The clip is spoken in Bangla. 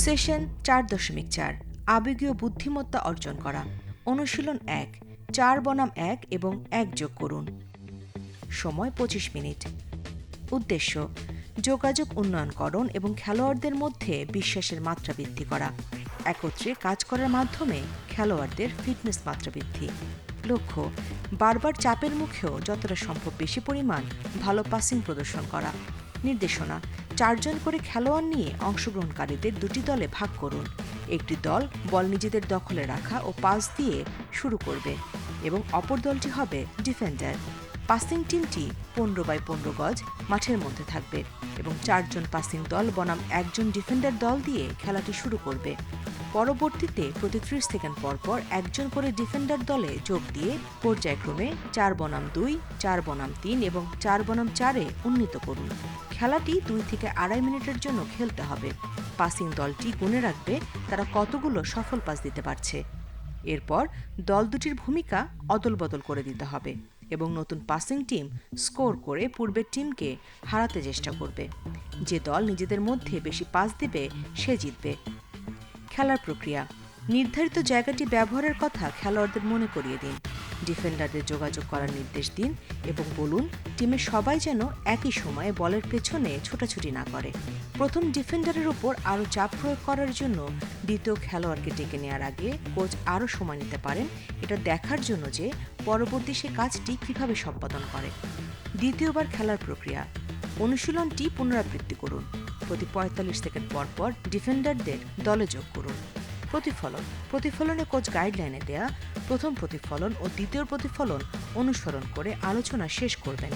সেশন 4.4 আবেগীয় বুদ্ধিমত্তা অর্জন করা। অনুশীলন 1 4 বনাম 1 এবং 1 যোগ করুন। সময় 25 মিনিট। উদ্দেশ্য যোগাযোগ উন্নয়নকরণ এবং খেলোয়াড়দের মধ্যে বিশ্বাসের মাত্রা বৃদ্ধি করা। একত্রে কাজ করার মাধ্যমে খেলোয়াড়দের ফিটনেস মাত্রা বৃদ্ধি। লক্ষ্য বারবার চাপের মুখেও যতটা সম্ভব বেশি পরিমাণ ভালো পাসিং প্রদর্শন করা। নির্দেশনা 4 জন করে খেলোয়াড় নিয়ে অংশগ্রহণকারীদের 2টি দলে ভাগ করুন। একটি দল বল নিজেদের দখলে রাখা ও পাস দিয়ে শুরু করবে এবং অপর দলটি হবে ডিফেন্ডার। পাসিং টিমটি 15x15 গজ মাঠের মধ্যে থাকবে এবং 4 জন পাসিং দল বনাম 1 জন ডিফেন্ডার দল দিয়ে খেলাটি শুরু করবে। পরবর্তীতে প্রতি 30 সেকেন্ড পরপর 1 জন করে ডিফেন্ডার দলে যোগ দিয়ে পর্যায়ক্রমে 4 বনাম 2, 4 বনাম 3 এবং 4 বনাম 4-এ উন্নীত করুন। খেলাটি 2 থেকে 2.5 মিনিটের জন্য খেলতে হবে। পাসিং দলটি গুনে রাখবে তারা কতগুলো সফল পাস দিতে পারছে। এরপর দল দুটির ভূমিকা অদলবদল করে দিতে হবে এবং নতুন পাসিং টিম স্কোর করে পূর্বের টিমকে হারাতে চেষ্টা করবে। যে দল নিজেদের মধ্যে বেশি পাস দেবে সে জিতবে। খেলার প্রক্রিয়া নির্ধারিত জায়গাটি ব্যবহারের কথা খেলোয়াড়দের মনে করিয়ে দিন। ডিফেন্ডারদের যোগাযোগ করার নির্দেশ দিন এবং বলুন টিমের সবাই যেন একই সময়ে বলের পেছনে ছোটাছুটি না করে। প্রথম ডিফেন্ডারের উপর আরও চাপ প্রয়োগ করার জন্য দ্বিতীয় খেলোয়াড়কে ডেকে নেওয়ার আগে কোচ আরও সময় নিতে পারেন এটা দেখার জন্য যে পরবর্তী সে কাজটি কীভাবে সম্পাদন করে। দ্বিতীয়বার খেলার প্রক্রিয়া অনুশীলনটি পুনরাবৃত্তি করুন। প্রতি 45 সেকেন্ড পরপর ডিফেন্ডারদের দলে যোগ করুন। প্রতিফলনে কোচ গাইডলাইনে দেয়া প্রথম প্রতিফলন ও দ্বিতীয় প্রতিফলন অনুসরণ করে আলোচনা শেষ করবেন।